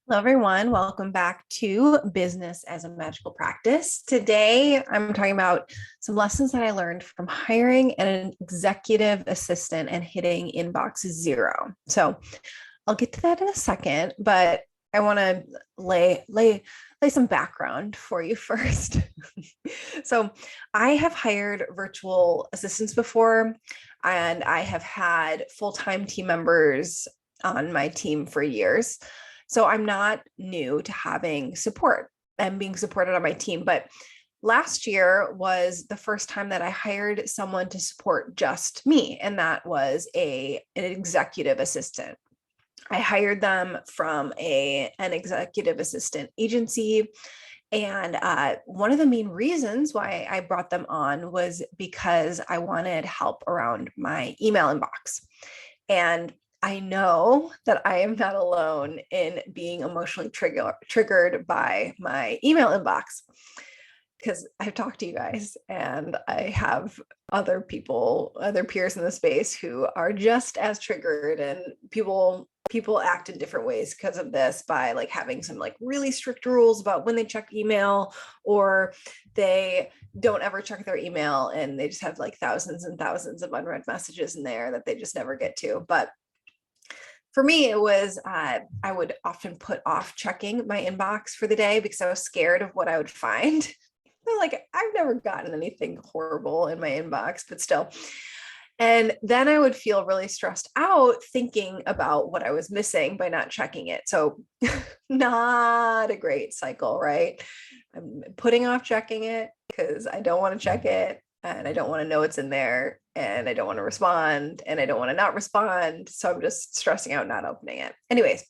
Hello, everyone. Welcome back to Business as a Magical Practice. Today, I'm talking about some lessons that I learned from hiring an executive assistant and hitting inbox zero. So I'll get to that in a second, but I want to lay some background for you first. So I have hired virtual assistants before, and I have had full-time team members on my team for years. So I'm not new to having support and being supported on my team. But last year was the first time that I hired someone to support just me, and that was an executive assistant. I hired them from an executive assistant agency. And one of the main reasons why I brought them on was because I wanted help around my email inbox. And I know that I am not alone in being emotionally triggered by my email inbox, because I've talked to you guys and I have other peers in the space who are just as triggered, and people act in different ways because of this, by like having some like really strict rules about when they check email, or they don't ever check their email and they just have like thousands and thousands of unread messages in there that they just never get to. But for me, it was I would often put off checking my inbox for the day because I was scared of what I would find. Like, I've never gotten anything horrible in my inbox, but still. And then I would feel really stressed out thinking about what I was missing by not checking it. So not a great cycle, right? I'm putting off checking it because I don't want to check it, and I don't want to know what's in there, and I don't want to respond, and I don't want to not respond. So I'm just stressing out not opening it. Anyways,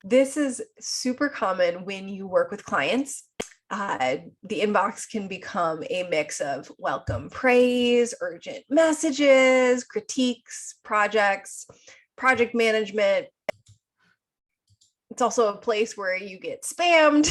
this is super common when you work with clients. The inbox can become a mix of welcome praise, urgent messages, critiques, projects, project management. It's also a place where you get spammed,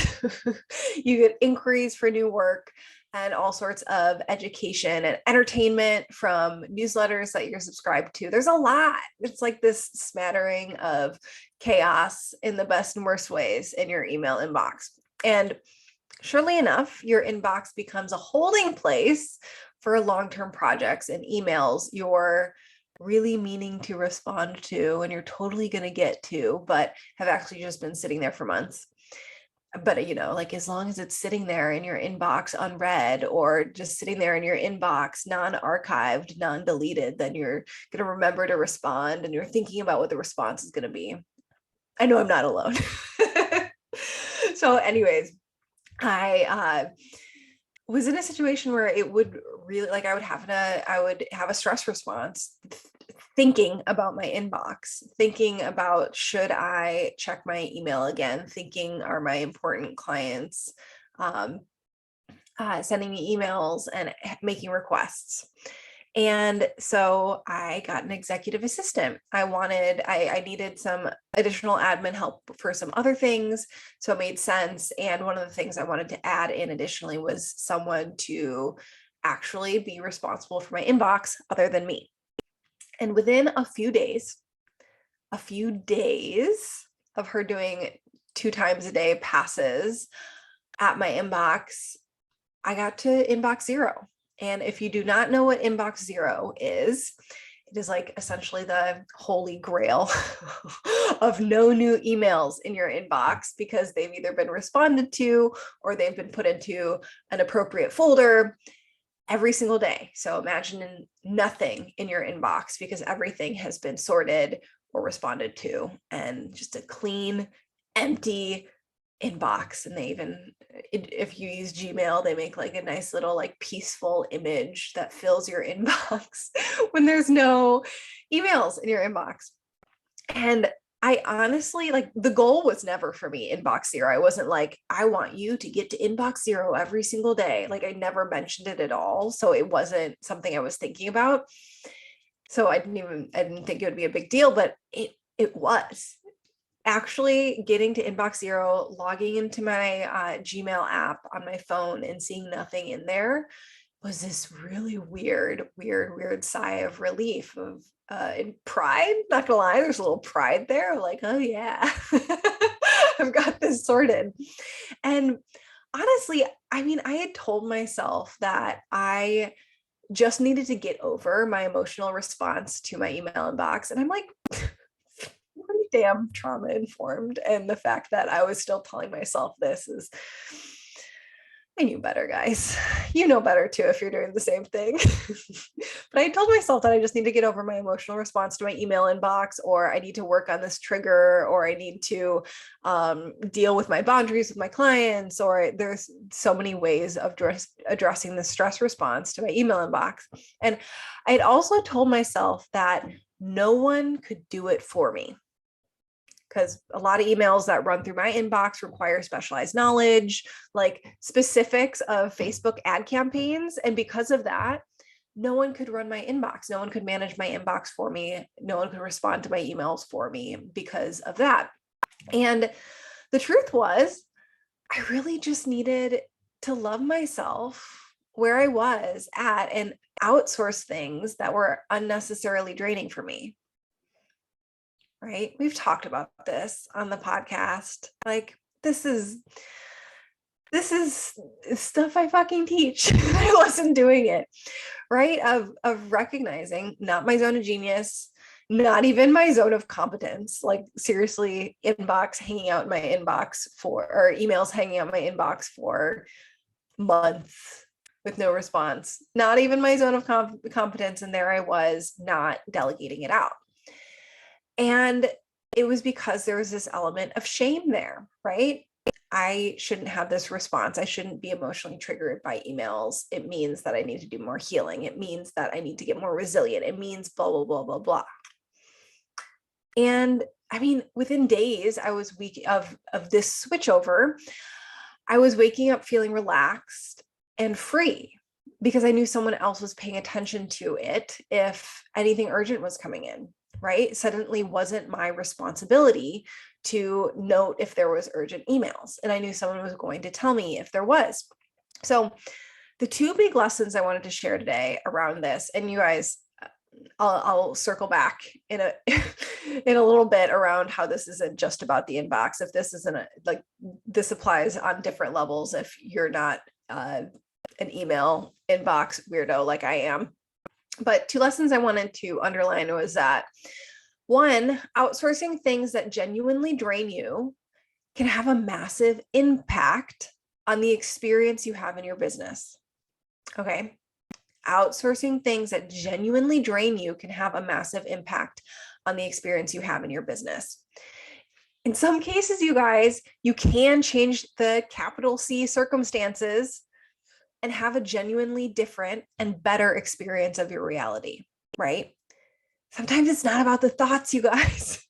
you get inquiries for new work, and all sorts of education and entertainment from newsletters that you're subscribed to. There's a lot. It's like this smattering of chaos in the best and worst ways in your email inbox. And surely enough, your inbox becomes a holding place for long-term projects and emails you're really meaning to respond to and you're totally going to get to, but have actually just been sitting there for months. But like, as long as it's sitting there in your inbox unread, or just sitting there in your inbox non-archived, non-deleted, then you're going to remember to respond, and you're thinking about what the response is going to be. I know I'm not alone. So anyways, I was in a situation where it would really, like, I would have a stress response thinking about my inbox, thinking about, should I check my email again, thinking, are my important clients sending me emails and making requests. And so I got an executive assistant. I needed some additional admin help for some other things. So it made sense. And one of the things I wanted to add in additionally was someone to actually be responsible for my inbox other than me. And within a few days of her doing 2 times a day passes at my inbox, I got to inbox zero. And if you do not know what inbox zero is, it is like essentially the holy grail of no new emails in your inbox, because they've either been responded to or they've been put into an appropriate folder every single day. So imagine nothing in your inbox because everything has been sorted or responded to, and just a clean, empty inbox. And they even, if you use Gmail, they make like a nice little like peaceful image that fills your inbox when there's no emails in your inbox. And I honestly, like, the goal was never for me inbox zero. I wasn't like, I want you to get to inbox zero every single day. Like, I never mentioned it at all. So it wasn't something I was thinking about. So I didn't think it would be a big deal, but it was. Actually getting to inbox zero, logging into my Gmail app on my phone and seeing nothing in there was this really weird sigh of relief, of and pride. Not gonna lie, there's a little pride there, like, oh yeah. I've got this sorted. And honestly, I mean, I had told myself that I just needed to get over my emotional response to my email inbox. And I'm like, pretty damn trauma informed. And the fact that I was still telling myself this is, I knew better, guys. You know better too if you're doing the same thing. But I told myself that I just need to get over my emotional response to my email inbox, or I need to work on this trigger, or I need to deal with my boundaries with my clients, or there's so many ways of addressing the stress response to my email inbox. And I had also told myself that no one could do it for me, because a lot of emails that run through my inbox require specialized knowledge, like specifics of Facebook ad campaigns. And because of that, no one could run my inbox. No one could manage my inbox for me. No one could respond to my emails for me because of that. And the truth was, I really just needed to love myself where I was at and outsource things that were unnecessarily draining for me. Right? We've talked about this on the podcast. Like, this is stuff I fucking teach. I wasn't doing it, right? Of recognizing not my zone of genius, not even my zone of competence. Like, seriously, inbox hanging out in my inbox or emails hanging out in my inbox for months with no response. Not even my zone of competence. And there I was, not delegating it out. And it was because there was this element of shame there, right? I shouldn't have this response. I shouldn't be emotionally triggered by emails. It means that I need to do more healing. It means that I need to get more resilient. It means blah, blah, blah, blah, blah. And I mean, within days, I was weak of this switchover. I was waking up feeling relaxed and free because I knew someone else was paying attention to it if anything urgent was coming in. Right? Suddenly wasn't my responsibility to note if there was urgent emails. And I knew someone was going to tell me if there was. So the two big lessons I wanted to share today around this, and you guys, I'll circle back in a in a little bit around how this isn't just about the inbox. If this isn't like, this applies on different levels if you're not an email inbox weirdo like I am. But two lessons I wanted to underline was that, one, outsourcing things that genuinely drain you can have a massive impact on the experience you have in your business. Okay. Outsourcing things that genuinely drain you can have a massive impact on the experience you have in your business. In some cases, you guys, you can change the capital C circumstances and have a genuinely different and better experience of your reality, right? Sometimes it's not about the thoughts, you guys.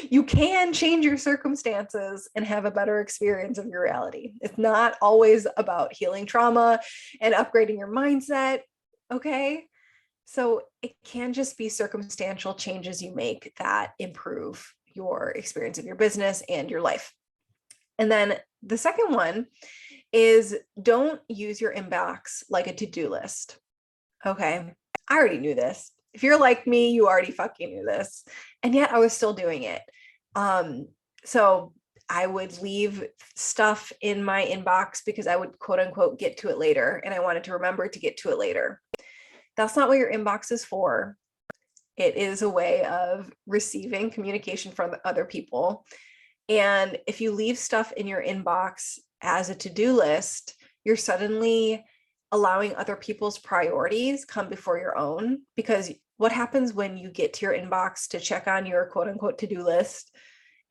You can change your circumstances and have a better experience of your reality. It's not always about healing trauma and upgrading your mindset, okay? So it can just be circumstantial changes you make that improve your experience of your business and your life. And then the second one is, don't use your inbox like a to-do list. Okay. I already knew this. If you're like me, you already fucking knew this. And yet I was still doing it. So I would leave stuff in my inbox because I would quote unquote get to it later. And I wanted to remember to get to it later. That's not what your inbox is for. It is a way of receiving communication from other people. And if you leave stuff in your inbox as a to-do list, you're suddenly allowing other people's priorities come before your own. Because what happens when you get to your inbox to check on your quote unquote to-do list,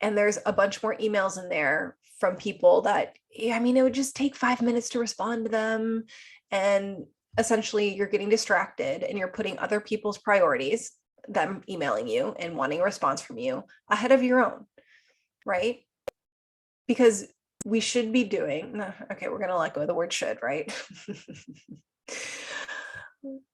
and there's a bunch more emails in there from people that, I mean, it would just take 5 minutes to respond to them. And essentially you're getting distracted and you're putting other people's priorities, them emailing you and wanting a response from you, ahead of your own, right? Because we should be doing, okay, we're going to let go of the word should, right?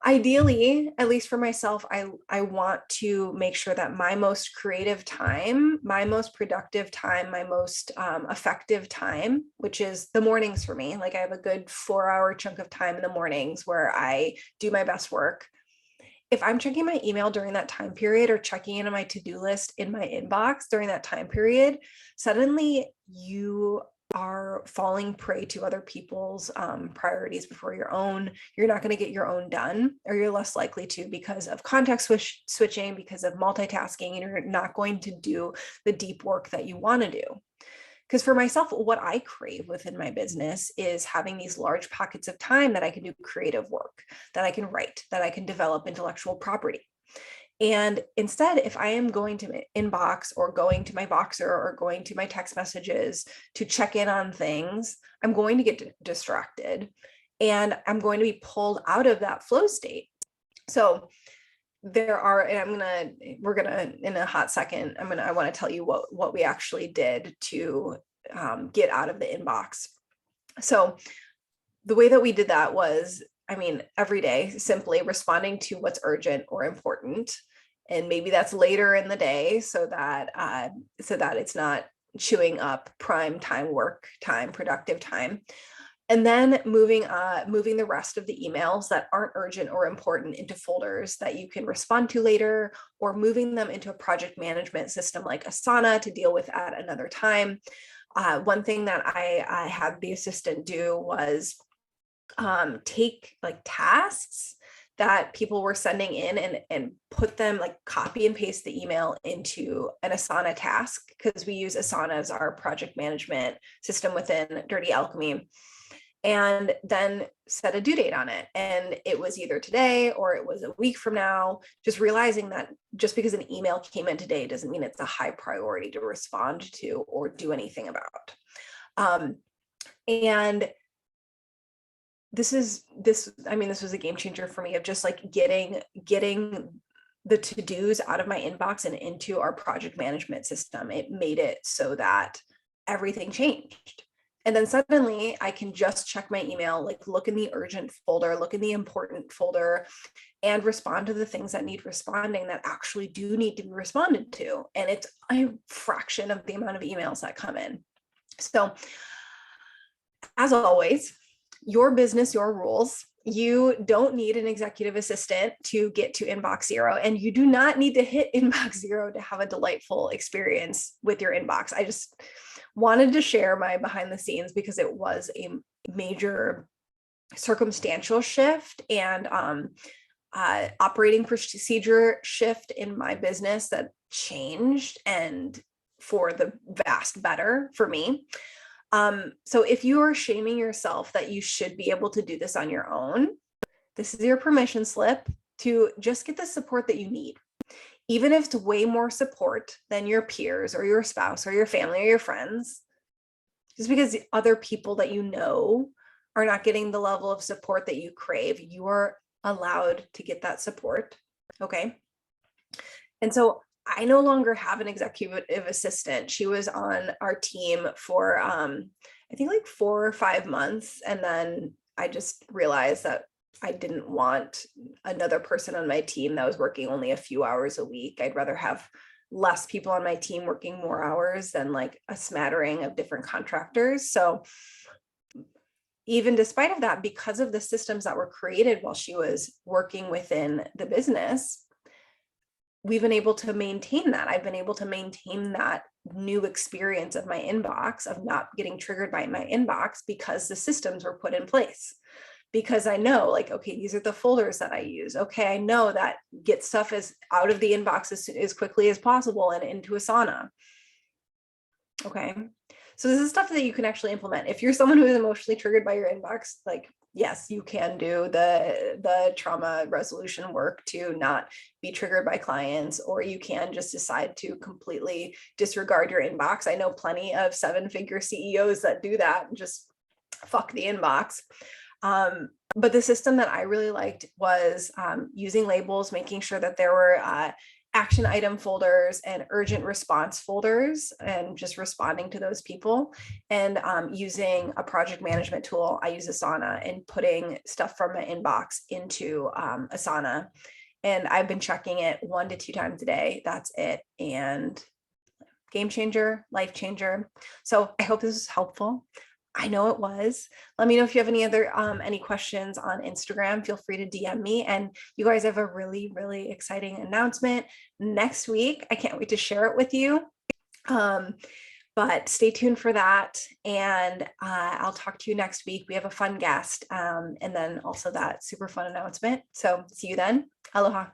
Ideally, at least for myself, I want to make sure that my most creative time, my most productive time, my most effective time, which is the mornings for me, like I have a good 4-hour chunk of time in the mornings where I do my best work. if I'm checking my email during that time period or checking in on my to-do list in my inbox during that time period, suddenly you are falling prey to other people's priorities before your own. You're not going to get your own done, or you're less likely to, because of context switching, because of multitasking, and you're not going to do the deep work that you want to do. Because for myself, what I crave within my business is having these large pockets of time that I can do creative work, that I can write, that I can develop intellectual property. And instead, if I am going to my inbox or going to my Voxer or going to my text messages to check in on things, I'm going to get distracted and I'm going to be pulled out of that flow state. So there are, and we're gonna, in a hot second, I want to tell you what we actually did to get out of the inbox. So the way that we did that was, every day, simply responding to what's urgent or important. And maybe that's later in the day so that it's not chewing up prime time, work time, productive time. And then moving the rest of the emails that aren't urgent or important into folders that you can respond to later, or moving them into a project management system like Asana to deal with at another time. One thing that I had the assistant do was take like tasks that people were sending in and put them, like copy and paste the email into an Asana task, because we use Asana as our project management system within Dirty Alchemy, and then set a due date on it. And it was either today or it was a week from now, just realizing that just because an email came in today doesn't mean it's a high priority to respond to or do anything about. And this was a game changer for me, of just like getting the to-dos out of my inbox and into our project management system. It made it so that everything changed. And then suddenly I can just check my email, like look in the urgent folder, look in the important folder, and respond to the things that need responding, that actually do need to be responded to. And it's a fraction of the amount of emails that come in. So as always, your business, your rules. You don't need an executive assistant to get to inbox zero, and you do not need to hit inbox zero to have a delightful experience with your inbox. I just wanted to share my behind the scenes, because it was a major circumstantial shift and operating procedure shift in my business that changed, and for the vast better for me. So if you are shaming yourself that you should be able to do this on your own, this is your permission slip to just get the support that you need. Even if it's way more support than your peers or your spouse or your family or your friends, just because the other people that you know are not getting the level of support that you crave, you are allowed to get that support. Okay. And so I no longer have an executive assistant. She was on our team for, I think like 4 or 5 months. And then I just realized that I didn't want another person on my team that was working only a few hours a week. I'd rather have less people on my team working more hours than like a smattering of different contractors. So even despite of that, because of the systems that were created while she was working within the business, we've been able to maintain that. I've been able to maintain that new experience of my inbox, of not getting triggered by my inbox, because the systems were put in place. Because I know, like, okay, these are the folders that I use. Okay, I know that get stuff is out of the inbox as quickly as possible and into Asana. Okay, so this is stuff that you can actually implement. If you're someone who is emotionally triggered by your inbox, like, yes, you can do the trauma resolution work to not be triggered by clients, or you can just decide to completely disregard your inbox. I know plenty of 7-figure CEOs that do that and just fuck the inbox. But the system that I really liked was using labels, making sure that there were action item folders and urgent response folders, and just responding to those people, and using a project management tool. I use Asana, and putting stuff from my inbox into Asana. And I've been checking it 1 to 2 times a day. That's it. And game changer, life changer. So I hope this is helpful. I know it was. Let me know if you have any questions on Instagram. Feel free to DM me. And you guys have a really, really exciting announcement next week. I can't wait to share it with you. But stay tuned for that. And I'll talk to you next week. We have a fun guest, and then also that super fun announcement. So see you then. Aloha.